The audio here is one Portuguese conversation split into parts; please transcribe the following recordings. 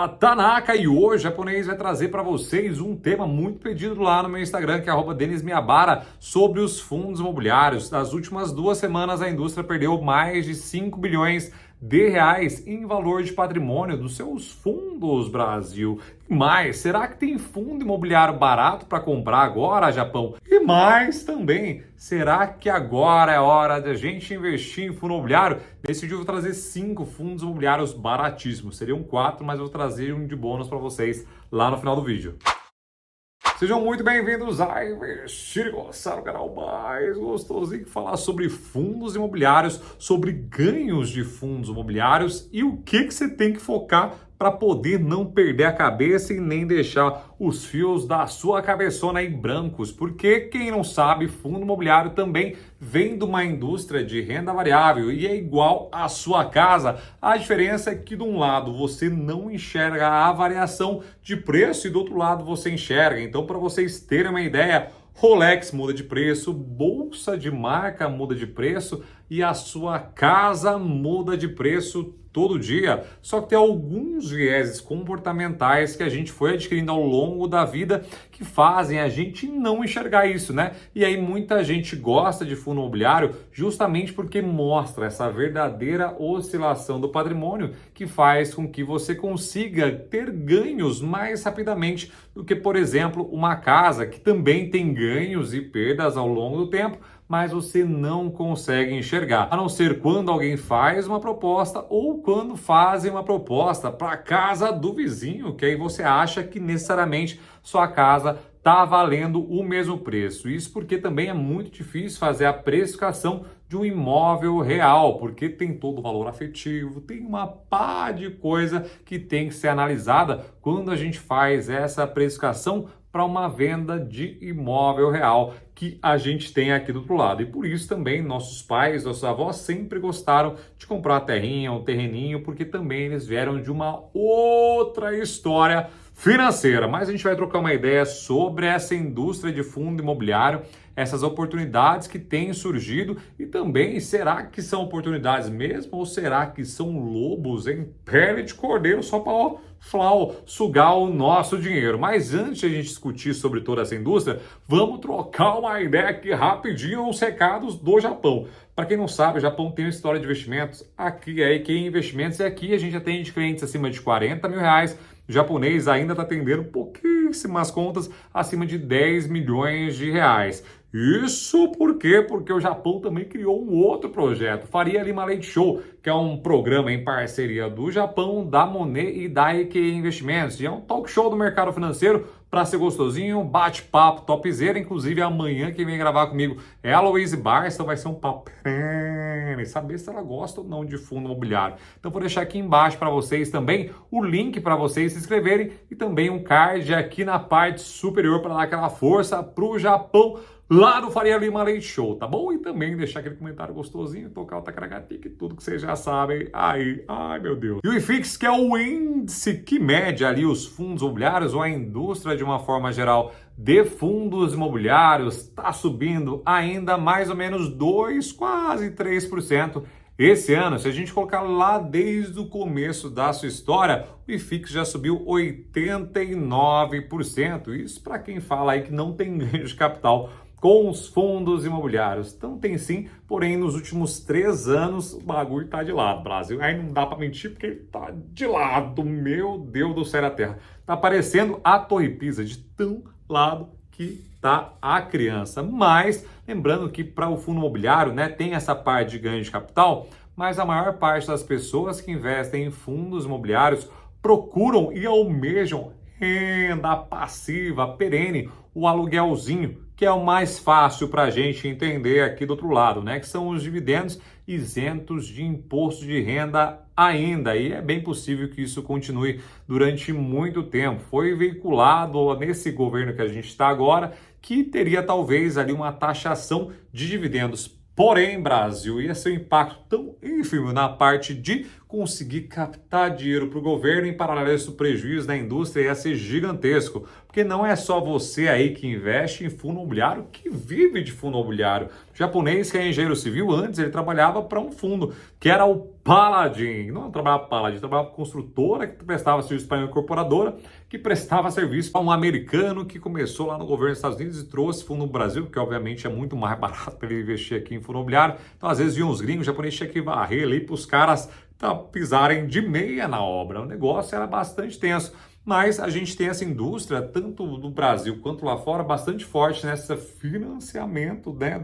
Tanaka e hoje o japonês vai trazer para vocês um tema muito pedido lá no meu Instagram, que é @DenisMiyabara, sobre os fundos imobiliários. Nas últimas 2 semanas, a indústria perdeu mais de 5 bilhões de reais em valor de patrimônio dos seus fundos, Brasil. E mais, será que tem fundo imobiliário barato para comprar agora, Japão? E mais também, será que agora é hora de a gente investir em fundo imobiliário? Nesse vídeo eu vou trazer 5 fundos imobiliários baratíssimos. Seriam 4, mas eu vou trazer um de bônus para vocês lá no final do vídeo. Sejam muito bem-vindos a Investir e Gostar, o canal mais gostosinho que falar sobre fundos imobiliários, sobre ganhos de fundos imobiliários e o que você tem que focar para poder não perder a cabeça e nem deixar os fios da sua cabeçona aí brancos. Porque quem não sabe, fundo imobiliário também vem de uma indústria de renda variável e é igual à sua casa. A diferença é que de um lado você não enxerga a variação de preço e do outro lado você enxerga. Então, para vocês terem uma ideia, Rolex muda de preço, bolsa de marca muda de preço e a sua casa muda de preço todo dia. Só que tem alguns vieses comportamentais que a gente foi adquirindo ao longo da vida que fazem a gente não enxergar isso, né? E aí muita gente gosta de fundo imobiliário justamente porque mostra essa verdadeira oscilação do patrimônio que faz com que você consiga ter ganhos mais rapidamente do que, por exemplo, uma casa que também tem ganhos e perdas ao longo do tempo, mas você não consegue enxergar, a não ser quando alguém faz uma proposta ou quando fazem uma proposta para a casa do vizinho, que aí você acha que necessariamente sua casa está valendo o mesmo preço. Isso porque também é muito difícil fazer a precificação de um imóvel real, porque tem todo o valor afetivo, tem uma pá de coisa que tem que ser analisada quando a gente faz essa precificação para uma venda de imóvel real que a gente tem aqui do outro lado. E por isso também nossos pais, nossos avós sempre gostaram de comprar terrinha, um terreninho, porque também eles vieram de uma outra história financeira. Mas a gente vai trocar uma ideia sobre essa indústria de fundo imobiliário, essas oportunidades que têm surgido e também, será que são oportunidades mesmo ou será que são lobos em pele de cordeiro só para sugar o nosso dinheiro? Mas antes de a gente discutir sobre toda essa indústria, vamos trocar uma ideia aqui rapidinho, os recados do Japão. Para quem não sabe, o Japão tem uma história de investimentos aqui, é IK Investimentos, e aqui a gente atende clientes acima de 40 mil reais. O japonês ainda está atendendo pouquíssimas contas acima de 10 milhões de reais. Isso por quê? Porque o Japão também criou um outro projeto, Faria Lima Leite Show, que é um programa em parceria do Japão, da Monet e da IK Investimentos. E é um talk show do mercado financeiro para ser gostosinho, bate-papo topzera. Inclusive amanhã quem vem gravar comigo é a Louise Bar, então vai ser um papo saber se ela gosta ou não de fundo imobiliário. Então vou deixar aqui embaixo para vocês também o link para vocês se inscreverem e também um card aqui na parte superior para dar aquela força para o Japão lá do Faria Lima Leite Show, tá bom? E também deixar aquele comentário gostosinho, tocar o Tacaragatica e tudo que vocês já sabem aí. Ai, meu Deus. E o IFIX, que é o índice que mede ali os fundos imobiliários ou a indústria de uma forma geral de fundos imobiliários, está subindo ainda mais ou menos 2, quase 3%. Esse ano, se a gente colocar lá desde o começo da sua história, o IFIX já subiu 89%. Isso para quem fala aí que não tem ganho de capital com os fundos imobiliários. Então tem sim, porém nos últimos 3 anos o bagulho tá de lado, Brasil. Aí não dá para mentir porque ele tá de lado, meu Deus do céu da terra. Tá parecendo a Torre Pisa, de tão lado que tá a criança. Mas lembrando que para o fundo imobiliário, né, tem essa parte de ganho de capital, mas a maior parte das pessoas que investem em fundos imobiliários procuram e almejam renda passiva perene, o aluguelzinho, que é o mais fácil para a gente entender aqui do outro lado, né? Que são os dividendos isentos de imposto de renda ainda. E é bem possível que isso continue durante muito tempo. Foi veiculado nesse governo que a gente está agora que teria talvez ali uma taxação de dividendos. Porém, Brasil, ia ser um impacto tão ínfimo na parte de conseguir captar dinheiro para o governo, em paralelo a isso, o prejuízo da indústria ia ser gigantesco. Porque não é só você aí que investe em fundo imobiliário que vive de fundo imobiliário. O japonês que é engenheiro civil, antes ele trabalhava para um fundo, que era o Paladin. Não trabalhava para Paladin, trabalhava para construtora, que prestava serviço para uma incorporadora, que prestava serviço para um americano que começou lá no governo dos Estados Unidos e trouxe fundo no Brasil, que obviamente é muito mais barato para ele investir aqui em fundo imobiliário. Então, às vezes, viam os gringos, os japoneses tinham que varrer ali para os caras pisarem de meia na obra. O negócio era bastante tenso. Mas a gente tem essa indústria, tanto no Brasil quanto lá fora, bastante forte nesse financiamento, né,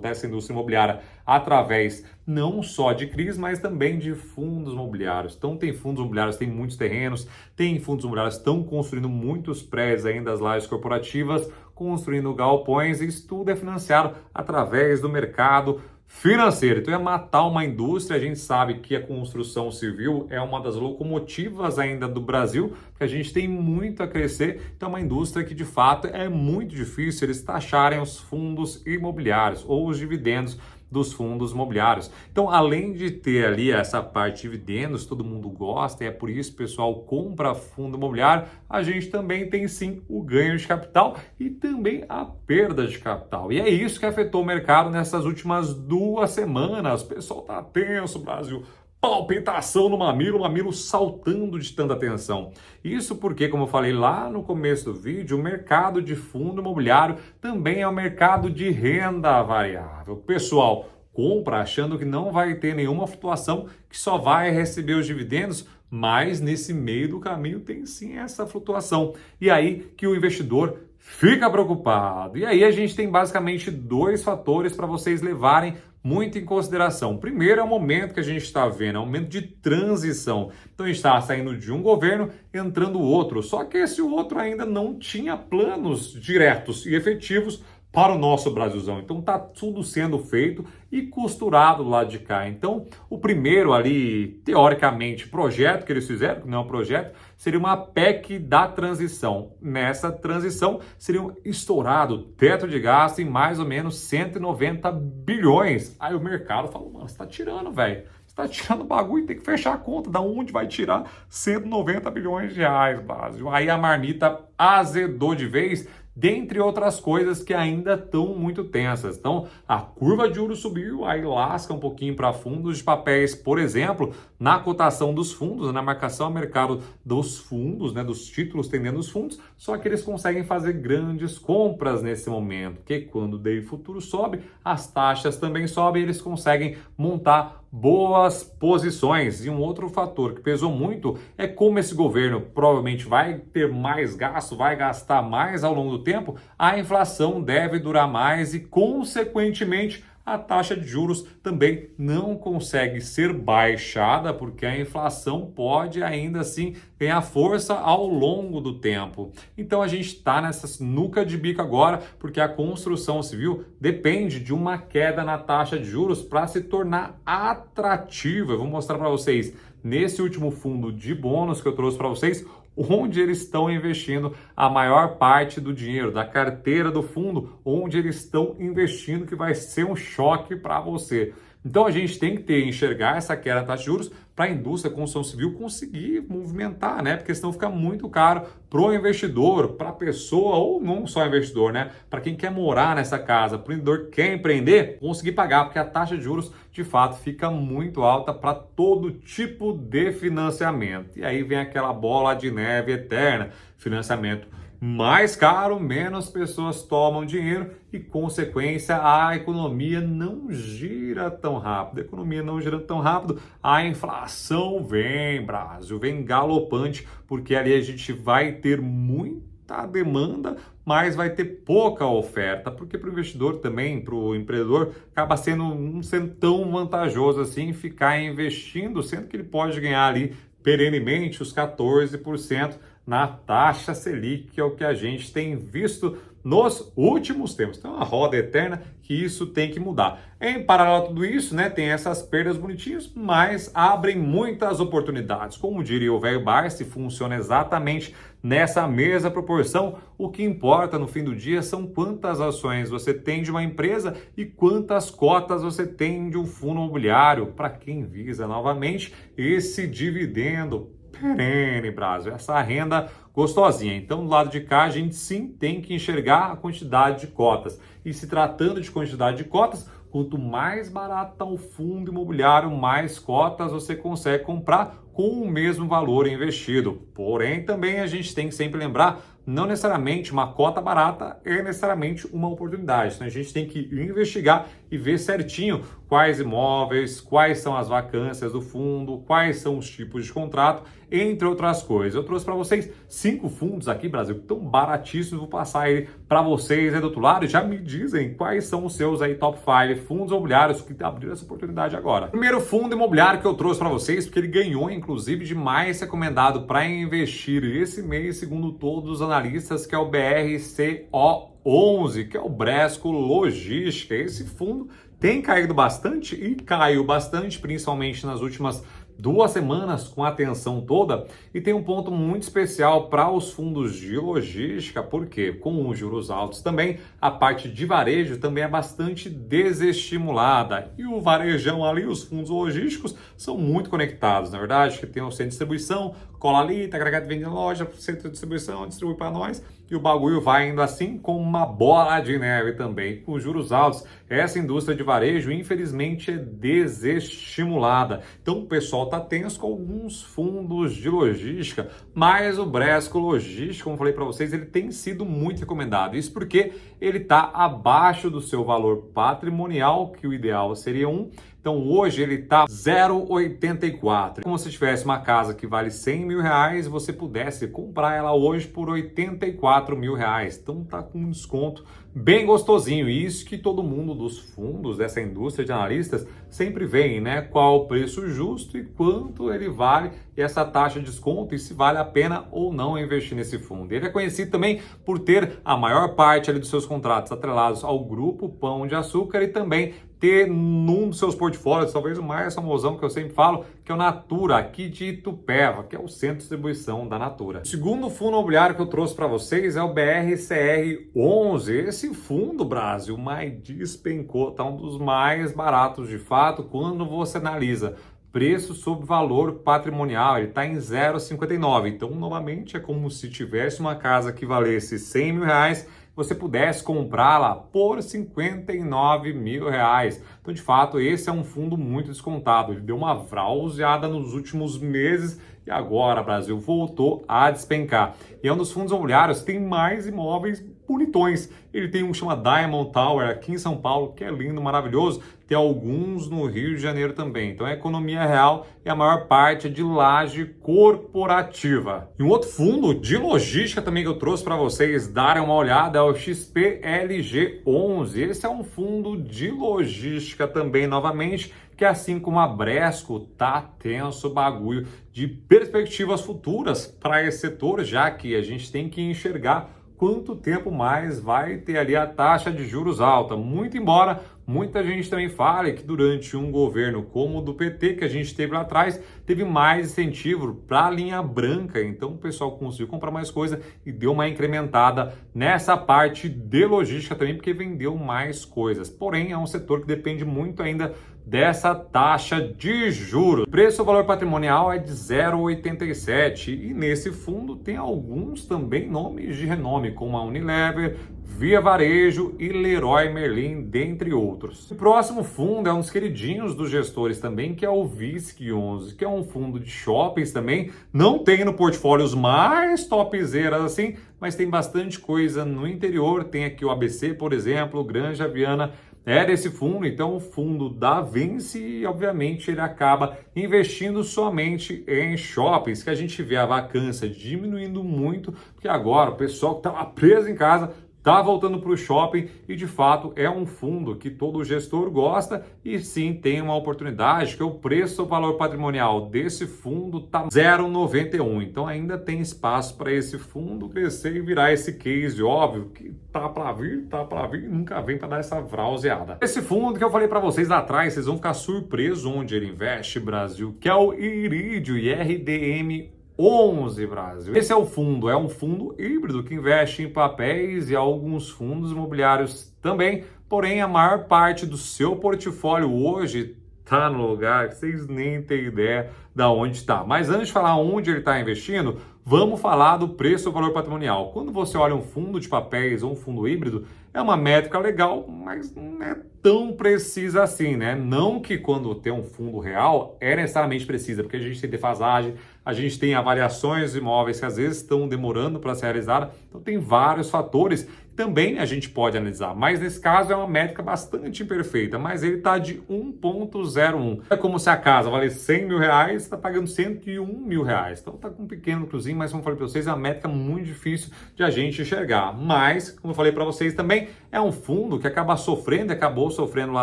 dessa indústria imobiliária através não só de CRIs, mas também de fundos imobiliários. Então tem fundos imobiliários, tem muitos terrenos, tem fundos imobiliários que estão construindo muitos prédios ainda das lajes corporativas, construindo galpões, e isso tudo é financiado através do mercado financeiro. Então, é matar uma indústria. A gente sabe que a construção civil é uma das locomotivas ainda do Brasil, porque a gente tem muito a crescer. Então, é uma indústria que, de fato, é muito difícil eles taxarem os fundos imobiliários ou os dividendos dos fundos imobiliários. Então, além de ter ali essa parte de dividendos, todo mundo gosta, e é por isso que o pessoal compra fundo imobiliário, a gente também tem sim o ganho de capital e também a perda de capital. E é isso que afetou o mercado nessas últimas 2 semanas. O pessoal tá tenso, Brasil. Palpitação no mamilo, o mamilo saltando de tanta atenção. Isso porque, como eu falei lá no começo do vídeo, o mercado de fundo imobiliário também é um mercado de renda variável. O pessoal compra achando que não vai ter nenhuma flutuação, que só vai receber os dividendos, mas nesse meio do caminho tem sim essa flutuação. E aí que o investidor fica preocupado. E aí a gente tem basicamente 2 fatores para vocês levarem muito em consideração. Primeiro é o momento que a gente está vendo, é um momento de transição. Então a gente está saindo de um governo, entrando outro. Só que esse outro ainda não tinha planos diretos e efetivos para o nosso Brasilzão. Então está tudo sendo feito e costurado do lado de cá. Então o primeiro ali, teoricamente, projeto que eles fizeram, que não é um projeto, seria uma PEC da transição. Nessa transição seria estourado o teto de gasto em mais ou menos 190 bilhões. Aí o mercado falou, mano, você está tirando, velho. Você está tirando o bagulho, tem que fechar a conta. Da onde vai tirar 190 bilhões de reais, Brasil? Aí a marmita azedou de vez, dentre outras coisas que ainda estão muito tensas. Então, a curva de juros subiu, aí lasca um pouquinho para fundos de papéis, por exemplo, na cotação dos fundos, na marcação a mercado dos fundos, né, dos títulos tendendo os fundos, só que eles conseguem fazer grandes compras nesse momento, porque quando o DI futuro sobe, as taxas também sobem, eles conseguem montar boas posições. E um outro fator que pesou muito é como esse governo provavelmente vai ter mais gasto, vai gastar mais ao longo do tempo, a inflação deve durar mais e, consequentemente, a taxa de juros também não consegue ser baixada, porque a inflação pode ainda assim ganhar força ao longo do tempo. Então a gente está nessa sinuca de bico agora, porque a construção civil depende de uma queda na taxa de juros para se tornar atrativa. Eu vou mostrar para vocês nesse último fundo de bônus que eu trouxe para vocês, onde eles estão investindo a maior parte do dinheiro, da carteira do fundo, onde eles estão investindo, que vai ser um choque para você. Então a gente tem que enxergar essa queda na taxa de juros para a indústria, a construção civil conseguir movimentar, né? Porque senão fica muito caro para o investidor, para a pessoa, ou não só investidor, né? Para quem quer morar nessa casa, para o empreendedor que quer empreender, conseguir pagar, porque a taxa de juros de fato fica muito alta para todo tipo de financiamento. E aí vem aquela bola de neve eterna, financiamento mais caro, menos pessoas tomam dinheiro e, consequência, a economia não gira tão rápido. A economia não gira tão rápido, a inflação vem, Brasil, vem galopante, porque ali a gente vai ter muita demanda, mas vai ter pouca oferta, porque para o investidor também, para o empreendedor, acaba não sendo tão vantajoso assim ficar investindo, sendo que ele pode ganhar ali perenemente os 14% na taxa Selic, que é o que a gente tem visto nos últimos tempos. Então, é uma roda eterna que isso tem que mudar. Em paralelo a tudo isso, né, tem essas perdas bonitinhas, mas abrem muitas oportunidades. Como diria o velho Barsi, funciona exatamente nessa mesma proporção. O que importa no fim do dia são quantas ações você tem de uma empresa e quantas cotas você tem de um fundo imobiliário, para quem visa novamente esse dividendo perene, Brasil, essa renda gostosinha. Então, do lado de cá, a gente sim tem que enxergar a quantidade de cotas. E se tratando de quantidade de cotas, quanto mais barato está o fundo imobiliário, mais cotas você consegue comprar com o mesmo valor investido. Porém, também a gente tem que sempre lembrar, não necessariamente uma cota barata é necessariamente uma oportunidade. Então, a gente tem que investigar e ver certinho quais imóveis, quais são as vacâncias do fundo, quais são os tipos de contrato, entre outras coisas. Eu trouxe para vocês 5 fundos aqui, Brasil, que estão baratíssimos. Vou passar aí para vocês aí do outro lado e já me dizem quais são os seus aí top 5 fundos imobiliários que abriram essa oportunidade agora. Primeiro fundo imobiliário que eu trouxe para vocês, porque ele ganhou inclusive de mais recomendado para investir esse mês, segundo todos os analistas, que é o BRCO11, que é o Bresco Logística. Esse fundo tem caído bastante e caiu bastante, principalmente nas últimas 2 semanas, com a atenção toda, e tem um ponto muito especial para os fundos de logística, porque com os juros altos também, a parte de varejo também é bastante desestimulada, e o varejão ali, os fundos logísticos, são muito conectados, na verdade, que tem o centro de distribuição, cola ali, tá agregado, vende na loja, centro de distribuição, distribui para nós, e o bagulho vai indo assim como uma bola de neve também. Com juros altos, essa indústria de varejo, infelizmente, é desestimulada. Então, o pessoal está tenso com alguns fundos de logística, mas o Bresco Logística, como falei para vocês, ele tem sido muito recomendado. Isso porque ele está abaixo do seu valor patrimonial, que o ideal seria 1. Então, hoje ele está 0,84. Como se tivesse uma casa que vale 100 mil reais, você pudesse comprar ela hoje por 84 mil reais. Então, tá com um desconto bem gostosinho. E isso que todo mundo dos fundos, dessa indústria de analistas, sempre vem, né? Qual o preço justo e quanto ele vale, e essa taxa de desconto, e se vale a pena ou não investir nesse fundo. Ele é conhecido também por ter a maior parte ali dos seus contratos atrelados ao grupo Pão de Açúcar e também ter num dos seus portfólios, talvez o mais famosão que eu sempre falo, que é o Natura, aqui de Itupeva, que é o centro de distribuição da Natura. O segundo fundo imobiliário que eu trouxe para vocês é o BRCR11. Esse fundo, Brasil, mais despencou, tá um dos mais baratos de fato quando você analisa preço sobre valor patrimonial, ele está em 0,59. Então, novamente, é como se tivesse uma casa que valesse 100 mil reais, você pudesse comprá-la por 59 mil reais. Então, de fato, esse é um fundo muito descontado. Ele deu uma vrauseada nos últimos meses e agora, Brasil, voltou a despencar. E é um dos fundos imobiliários que tem mais imóveis bonitões. Ele tem um que chama Diamond Tower aqui em São Paulo, que é lindo, maravilhoso. Tem alguns no Rio de Janeiro também. Então, é economia real e a maior parte é de laje corporativa. E um outro fundo de logística também que eu trouxe para vocês darem uma olhada é o XPLG11. Esse é um fundo de logística também, novamente, que assim como a Bresco, tá tenso o bagulho de perspectivas futuras para esse setor, já que a gente tem que enxergar quanto tempo mais vai ter ali a taxa de juros alta. Muito embora muita gente também fale que durante um governo como o do PT, que a gente teve lá atrás, teve mais incentivo para a linha branca. Então o pessoal conseguiu comprar mais coisa e deu uma incrementada nessa parte de logística também, porque vendeu mais coisas. Porém, é um setor que depende muito ainda dessa taxa de juros. O preço ao valor patrimonial é de 0,87 e nesse fundo tem alguns também nomes de renome, como a Unilever, Via Varejo e Leroy Merlin, dentre outros. O próximo fundo é um dos queridinhos dos gestores também, que é o VISC11, que é um fundo de shoppings também. Não tem no portfólio os mais topzeiras assim, mas tem bastante coisa no interior. Tem aqui o ABC, por exemplo, o Granja Viana, é desse fundo. Então o fundo da Vinci, e obviamente ele acaba investindo somente em shoppings, que a gente vê a vacância diminuindo muito, porque agora o pessoal que estava preso em casa tá voltando para o shopping e de fato é um fundo que todo gestor gosta e sim tem uma oportunidade que o preço valor patrimonial desse fundo tá 0,91. Então ainda tem espaço para esse fundo crescer e virar esse case, óbvio que tá para vir, nunca vem para dar essa vrauseada. Esse fundo que eu falei para vocês lá atrás, vocês vão ficar surpresos onde ele investe, Brasil, que é o Iridium IRDM 11 Brasil. Esse é um fundo híbrido que investe em papéis e alguns fundos imobiliários também, porém a maior parte do seu portfólio hoje está no lugar que vocês nem têm ideia de onde está. Mas antes de falar onde ele está investindo, vamos falar do preço ou valor patrimonial. Quando você olha um fundo de papéis ou um fundo híbrido, é uma métrica legal, mas não é tão precisa assim, né? Não que quando tem um fundo real é necessariamente precisa, porque a gente tem defasagem, a gente tem avaliações de imóveis que às vezes estão demorando para ser realizadas, então tem vários fatores que também a gente pode analisar, mas nesse caso é uma métrica bastante imperfeita, mas ele está de 1,01. É como se a casa vale 100 mil reais, você está pagando 101 mil reais, então está com um pequeno cruzinho, mas como eu falei para vocês, é uma métrica muito difícil de a gente enxergar, mas como eu falei para vocês também, é um fundo que acabou sofrendo lá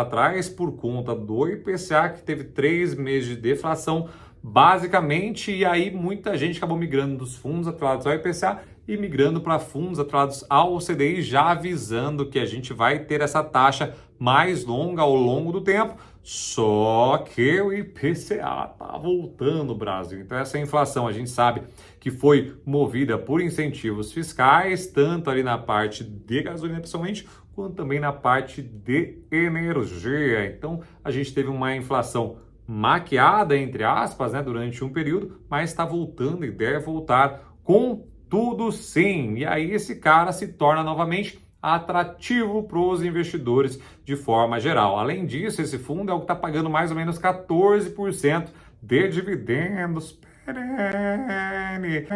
atrás por conta do IPCA, que teve 3 meses de deflação, basicamente, e aí muita gente acabou migrando dos fundos atrelados ao IPCA e migrando para fundos atrelados ao CDI, já avisando que a gente vai ter essa taxa mais longa ao longo do tempo, só que o IPCA tá voltando, Brasil. Então essa inflação a gente sabe que foi movida por incentivos fiscais, tanto ali na parte de gasolina principalmente, quanto também na parte de energia. Então a gente teve uma inflação maquiada, entre aspas, né, durante um período, mas está voltando e deve voltar com tudo sim. E aí esse cara se torna novamente atrativo para os investidores de forma geral. Além disso, esse fundo é o que está pagando mais ou menos 14% de dividendos perene.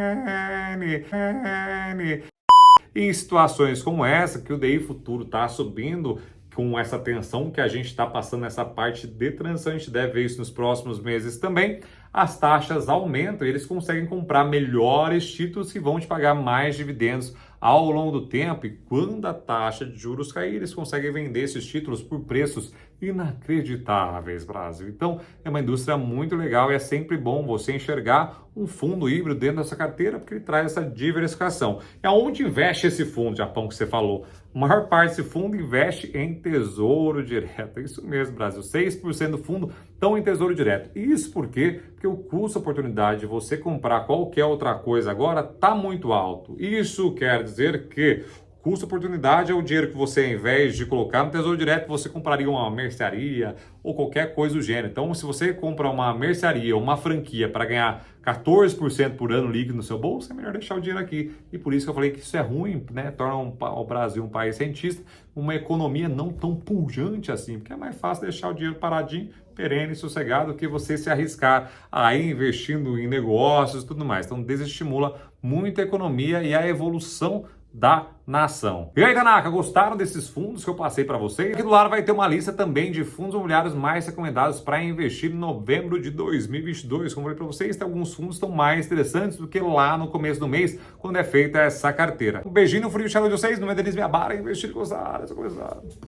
Em situações como essa, que o DI futuro está subindo, com essa tensão que a gente está passando nessa parte de transição, a gente deve ver isso nos próximos meses também, as taxas aumentam e eles conseguem comprar melhores títulos que vão te pagar mais dividendos ao longo do tempo, e quando a taxa de juros cair, eles conseguem vender esses títulos por preços inacreditáveis, Brasil. Então, é uma indústria muito legal e é sempre bom você enxergar um fundo híbrido dentro dessa carteira, porque ele traz essa diversificação. E aonde investe esse fundo, Japão, que você falou? A maior parte desse fundo investe em tesouro direto. É isso mesmo, Brasil. 6% do fundo estão em tesouro direto. Isso por quê? Porque o custo-oportunidade de você comprar qualquer outra coisa agora está muito alto. Isso quer dizer que custo-oportunidade é o dinheiro que você, ao invés de colocar no tesouro direto, você compraria uma mercearia ou qualquer coisa do gênero. Então, se você compra uma mercearia ou uma franquia para ganhar 14% por ano líquido no seu bolso, é melhor deixar o dinheiro aqui. E por isso que eu falei que isso é ruim, né? Torna o Brasil um país cientista, uma economia não tão pujante assim, porque é mais fácil deixar o dinheiro paradinho, perene e sossegado, do que você se arriscar aí investindo em negócios e tudo mais. Então, desestimula muito a economia e a evolução da nação. E aí, Tanaka, gostaram desses fundos que eu passei para vocês? Aqui do lado vai ter uma lista também de fundos imobiliários mais recomendados para investir em novembro de 2022. Como eu falei para vocês, tem alguns fundos que estão mais interessantes do que lá no começo do mês, quando é feita essa carteira. Um beijinho no frio de vocês, no meu Denis Miabara, investir e gostar.